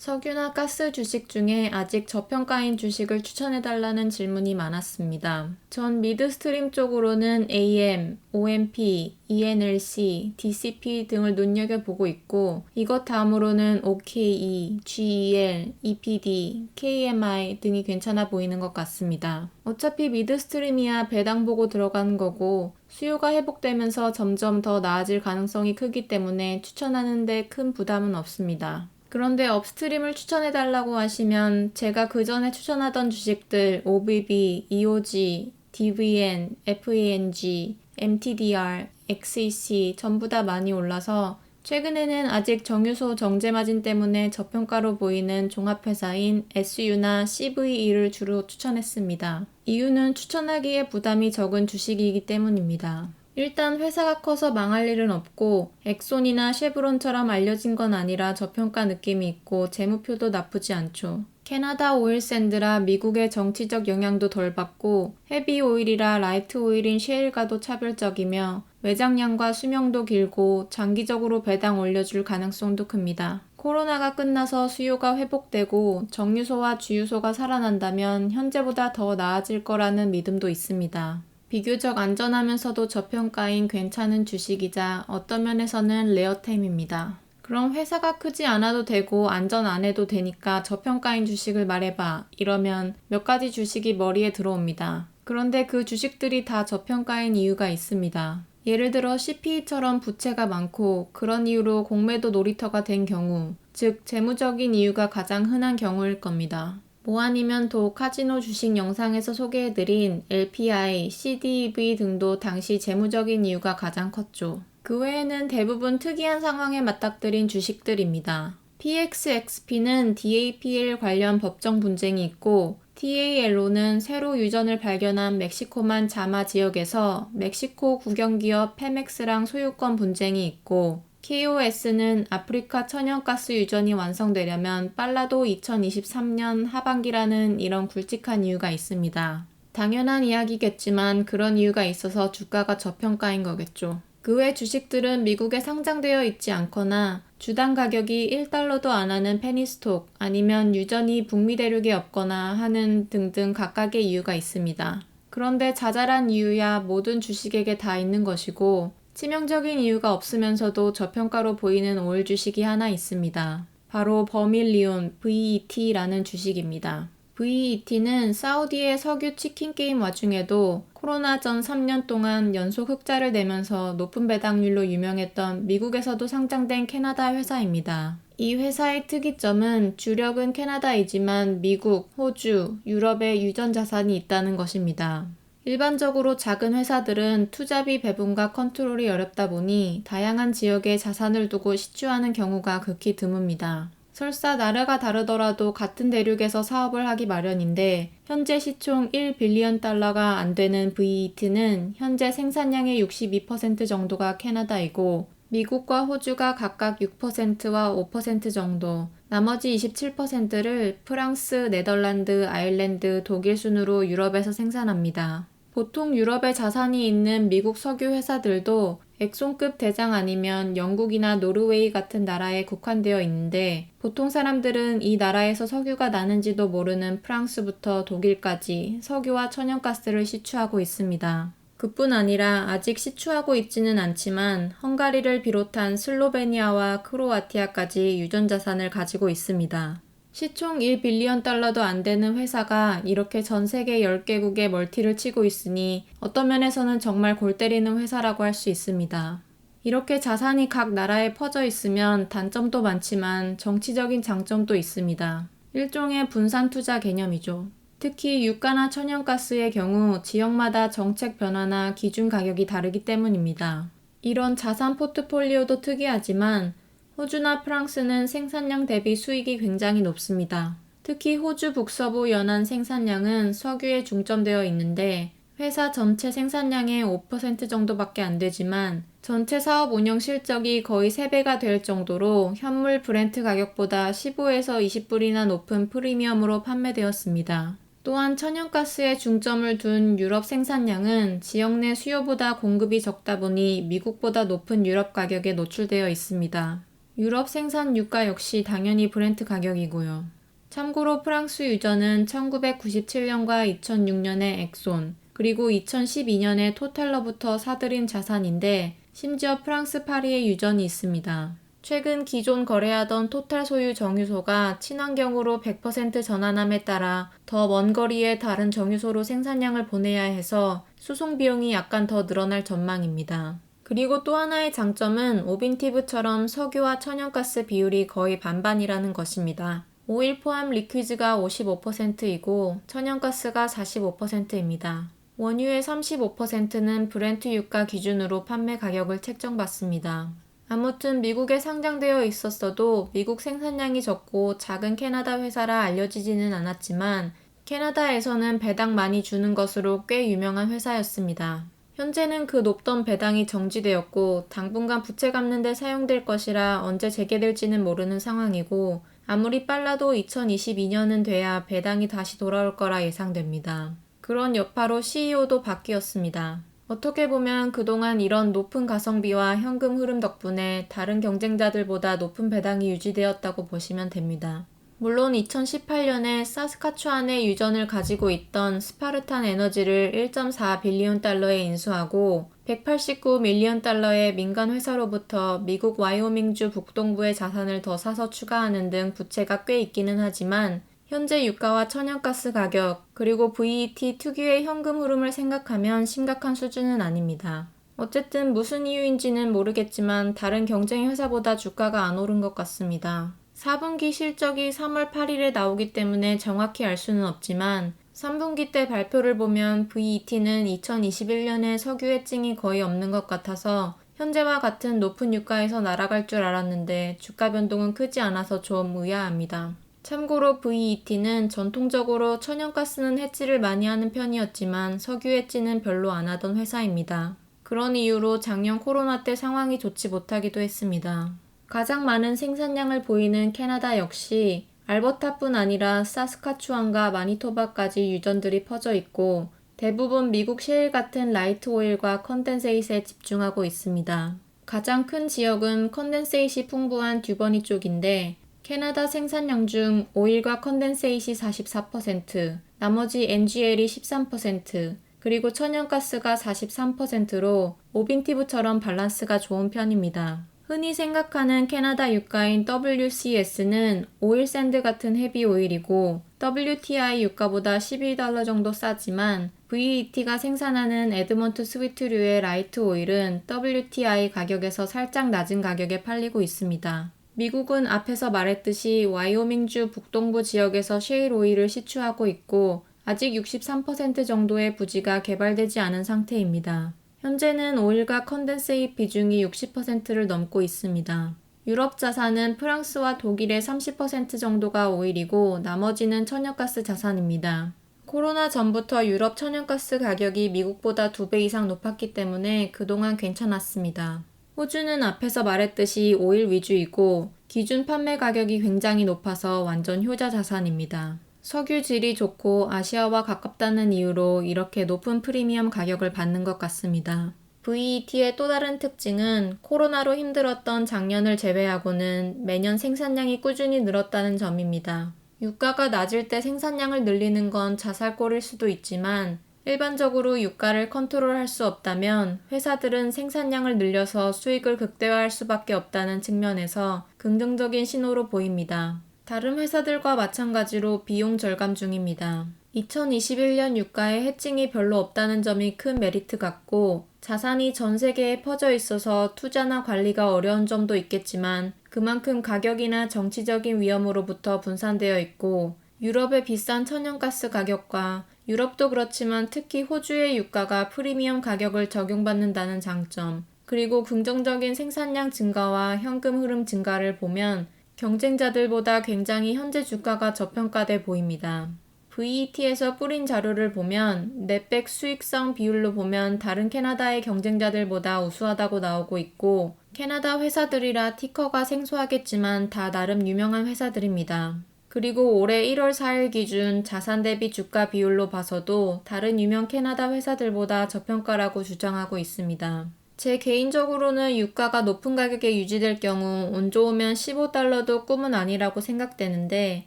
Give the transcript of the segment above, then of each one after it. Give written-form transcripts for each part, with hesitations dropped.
석유나 가스 주식 중에 아직 저평가인 주식을 추천해달라는 질문이 많았습니다. 전 미드스트림 쪽으로는 AM, OMP, ENLC, DCP 등을 눈여겨보고 있고 이것 다음으로는 OKE, GEL, EPD, KMI 등이 괜찮아 보이는 것 같습니다. 어차피 미드스트림이야 배당 보고 들어가는 거고 수요가 회복되면서 점점 더 나아질 가능성이 크기 때문에 추천하는데 큰 부담은 없습니다. 그런데 업스트림을 추천해달라고 하시면 제가 그 전에 추천하던 주식들 OBB, EOG, DVN, FANG, MTDR, XEC 전부 다 많이 올라서 최근에는 아직 정유소 정제 마진 때문에 저평가로 보이는 종합회사인 SU나 CVE를 주로 추천했습니다. 이유는 추천하기에 부담이 적은 주식이기 때문입니다. 일단 회사가 커서 망할 일은 없고 엑손이나 쉐브론처럼 알려진 건 아니라 저평가 느낌이 있고 재무표도 나쁘지 않죠. 캐나다 오일샌드라 미국의 정치적 영향도 덜 받고 헤비 오일이라 라이트 오일인 셰일과도 차별적이며 매장량과 수명도 길고 장기적으로 배당 올려줄 가능성도 큽니다. 코로나가 끝나서 수요가 회복되고 정유소와 주유소가 살아난다면 현재보다 더 나아질 거라는 믿음도 있습니다. 비교적 안전하면서도 저평가인 괜찮은 주식이자 어떤 면에서는 레어템입니다. 그럼 회사가 크지 않아도 되고 안전 안 해도 되니까 저평가인 주식을 말해봐. 이러면 몇 가지 주식이 머리에 들어옵니다. 그런데 그 주식들이 다 저평가인 이유가 있습니다. 예를 들어 CPE처럼 부채가 많고 그런 이유로 공매도 놀이터가 된 경우, 즉 재무적인 이유가 가장 흔한 경우일 겁니다. 뭐 아니면 또 카지노 주식 영상에서 소개해드린 LPI, CDEV 등도 당시 재무적인 이유가 가장 컸죠. 그 외에는 대부분 특이한 상황에 맞닥뜨린 주식들입니다. PXXP는 DAPL 관련 법정 분쟁이 있고 TALO는 새로 유전을 발견한 멕시코만 자마 지역에서 멕시코 국영기업 페맥스랑 소유권 분쟁이 있고 KOS는 아프리카 천연가스 유전이 완성되려면 빨라도 2023년 하반기라는 이런 굵직한 이유가 있습니다. 당연한 이야기겠지만 그런 이유가 있어서 주가가 저평가인 거겠죠. 그 외 주식들은 미국에 상장되어 있지 않거나 주당 가격이 1달러도 안 하는 페니스톡 아니면 유전이 북미 대륙에 없거나 하는 등등 각각의 이유가 있습니다. 그런데 자잘한 이유야 모든 주식에게 다 있는 것이고 치명적인 이유가 없으면서도 저평가로 보이는 오일 주식이 하나 있습니다. 바로 버밀리온 VET라는 주식입니다. VET는 사우디의 석유 치킨 게임 와중에도 코로나 전 3년 동안 연속 흑자를 내면서 높은 배당률로 유명했던 미국에서도 상장된 캐나다 회사입니다. 이 회사의 특이점은 주력은 캐나다이지만 미국, 호주, 유럽에 유전 자산이 있다는 것입니다. 일반적으로 작은 회사들은 투자비 배분과 컨트롤이 어렵다 보니 다양한 지역에 자산을 두고 시추하는 경우가 극히 드뭅니다. 설사 나라가 다르더라도 같은 대륙에서 사업을 하기 마련인데 현재 시총 1빌리언 달러가 안 되는 VET는 현재 생산량의 62% 정도가 캐나다이고 미국과 호주가 각각 6%와 5% 정도, 나머지 27%를 프랑스, 네덜란드, 아일랜드, 독일 순으로 유럽에서 생산합니다. 보통 유럽에 자산이 있는 미국 석유 회사들도 엑손급 대장 아니면 영국이나 노르웨이 같은 나라에 국한되어 있는데 보통 사람들은 이 나라에서 석유가 나는지도 모르는 프랑스부터 독일까지 석유와 천연가스를 시추하고 있습니다. 그뿐 아니라 아직 시추하고 있지는 않지만 헝가리를 비롯한 슬로베니아와 크로아티아까지 유전 자산을 가지고 있습니다. 시총 1빌리언 달러도 안 되는 회사가 이렇게 전 세계 10개국에 멀티를 치고 있으니 어떤 면에서는 정말 골 때리는 회사라고 할 수 있습니다. 이렇게 자산이 각 나라에 퍼져 있으면 단점도 많지만 정치적인 장점도 있습니다. 일종의 분산 투자 개념이죠. 특히 유가나 천연가스의 경우 지역마다 정책 변화나 기준 가격이 다르기 때문입니다. 이런 자산 포트폴리오도 특이하지만 호주나 프랑스는 생산량 대비 수익이 굉장히 높습니다. 특히 호주 북서부 연안 생산량은 석유에 중점되어 있는데 회사 전체 생산량의 5% 정도밖에 안 되지만 전체 사업 운영 실적이 거의 3배가 될 정도로 현물 브렌트 가격보다 15에서 20불이나 높은 프리미엄으로 판매되었습니다. 또한 천연가스에 중점을 둔 유럽 생산량은 지역 내 수요보다 공급이 적다 보니 미국보다 높은 유럽 가격에 노출되어 있습니다. 유럽 생산 유가 역시 당연히 브렌트 가격이고요. 참고로 프랑스 유저는 1997년과 2006년에 엑손, 그리고 2012년에 토탈로부터 사들인 자산인데 심지어 프랑스 파리에 유전이 있습니다. 최근 기존 거래하던 토탈 소유 정유소가 친환경으로 100% 전환함에 따라 더 먼 거리의 다른 정유소로 생산량을 보내야 해서 수송 비용이 약간 더 늘어날 전망입니다. 그리고 또 하나의 장점은 오빈티브처럼 석유와 천연가스 비율이 거의 반반이라는 것입니다. 오일 포함 리퀴즈가 55%이고 천연가스가 45%입니다. 원유의 35%는 브렌트 유가 기준으로 판매 가격을 책정받습니다. 아무튼 미국에 상장되어 있었어도 미국 생산량이 적고 작은 캐나다 회사라 알려지지는 않았지만 캐나다에서는 배당 많이 주는 것으로 꽤 유명한 회사였습니다. 현재는 그 높던 배당이 정지되었고 당분간 부채 갚는 데 사용될 것이라 언제 재개될지는 모르는 상황이고 아무리 빨라도 2022년은 돼야 배당이 다시 돌아올 거라 예상됩니다. 그런 여파로 CEO도 바뀌었습니다. 어떻게 보면 그동안 이런 높은 가성비와 현금 흐름 덕분에 다른 경쟁자들보다 높은 배당이 유지되었다고 보시면 됩니다. 물론 2018년에 사스카추안에 유전을 가지고 있던 스파르탄 에너지를 1.4 빌리온 달러에 인수하고 189 밀리언 달러의 민간 회사로부터 미국 와이오밍주 북동부의 자산을 더 사서 추가하는 등 부채가 꽤 있기는 하지만 현재 유가와 천연가스 가격, 그리고 VET 특유의 현금 흐름을 생각하면 심각한 수준은 아닙니다. 어쨌든 무슨 이유인지는 모르겠지만 다른 경쟁 회사보다 주가가 안 오른 것 같습니다. 4분기 실적이 3월 8일에 나오기 때문에 정확히 알 수는 없지만 3분기 때 발표를 보면 VET는 2021년에 석유 해증이 거의 없는 것 같아서 현재와 같은 높은 유가에서 날아갈 줄 알았는데 주가 변동은 크지 않아서 좀 의아합니다. 참고로 VET는 전통적으로 천연가스는 해지를 많이 하는 편이었지만 석유 해지는 별로 안 하던 회사입니다. 그런 이유로 작년 코로나 때 상황이 좋지 못하기도 했습니다. 가장 많은 생산량을 보이는 캐나다 역시 알버타뿐 아니라 사스카추안과 마니토바까지 유전들이 퍼져 있고 대부분 미국 셰일 같은 라이트 오일과 컨덴세이트에 집중하고 있습니다. 가장 큰 지역은 컨덴세이트이 풍부한 듀버니 쪽인데 캐나다 생산량 중 오일과 컨덴세이트이 44%, 나머지 NGL이 13%, 그리고 천연가스가 43%로 오빈티브처럼 밸런스가 좋은 편입니다. 흔히 생각하는 캐나다 유가인 WCS는 오일 샌드 같은 헤비 오일이고 WTI 유가보다 12달러 정도 싸지만 VET가 생산하는 에드먼트 스위트류의 라이트 오일은 WTI 가격에서 살짝 낮은 가격에 팔리고 있습니다. 미국은 앞에서 말했듯이 와이오밍주 북동부 지역에서 셰일 오일을 시추하고 있고 아직 63% 정도의 부지가 개발되지 않은 상태입니다. 현재는 오일과 컨덴세이트 비중이 60%를 넘고 있습니다. 유럽 자산은 프랑스와 독일의 30% 정도가 오일이고 나머지는 천연가스 자산입니다. 코로나 전부터 유럽 천연가스 가격이 미국보다 2배 이상 높았기 때문에 그동안 괜찮았습니다. 호주는 앞에서 말했듯이 오일 위주이고 기준 판매 가격이 굉장히 높아서 완전 효자 자산입니다. 석유 질이 좋고 아시아와 가깝다는 이유로 이렇게 높은 프리미엄 가격을 받는 것 같습니다. VET의 또 다른 특징은 코로나로 힘들었던 작년을 제외하고는 매년 생산량이 꾸준히 늘었다는 점입니다. 유가가 낮을 때 생산량을 늘리는 건 자살골일 수도 있지만 일반적으로 유가를 컨트롤할 수 없다면 회사들은 생산량을 늘려서 수익을 극대화할 수밖에 없다는 측면에서 긍정적인 신호로 보입니다. 다른 회사들과 마찬가지로 비용 절감 중입니다. 2021년 유가에 해칭이 별로 없다는 점이 큰 메리트 같고 자산이 전 세계에 퍼져 있어서 투자나 관리가 어려운 점도 있겠지만 그만큼 가격이나 정치적인 위험으로부터 분산되어 있고 유럽의 비싼 천연가스 가격과 유럽도 그렇지만 특히 호주의 유가가 프리미엄 가격을 적용받는다는 장점, 그리고 긍정적인 생산량 증가와 현금 흐름 증가를 보면 경쟁자들보다 굉장히 현재 주가가 저평가돼 보입니다. VET에서 뿌린 자료를 보면 넷백 수익성 비율로 보면 다른 캐나다의 경쟁자들보다 우수하다고 나오고 있고 캐나다 회사들이라 티커가 생소하겠지만 다 나름 유명한 회사들입니다. 그리고 올해 1월 4일 기준 자산 대비 주가 비율로 봐서도 다른 유명 캐나다 회사들보다 저평가라고 주장하고 있습니다. 제 개인적으로는 유가가 높은 가격에 유지될 경우 운 좋으면 15달러도 꿈은 아니라고 생각되는데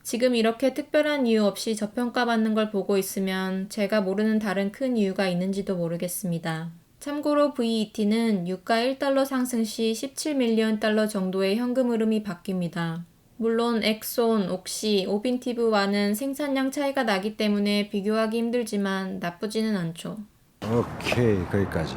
지금 이렇게 특별한 이유 없이 저평가받는 걸 보고 있으면 제가 모르는 다른 큰 이유가 있는지도 모르겠습니다. 참고로 VET는 유가 1달러 상승 시 17밀리언 달러 정도의 현금 흐름이 바뀝니다. 물론 엑손, 옥시, 오빈티브와는 생산량 차이가 나기 때문에 비교하기 힘들지만 나쁘지는 않죠. 오케이, 거기까지.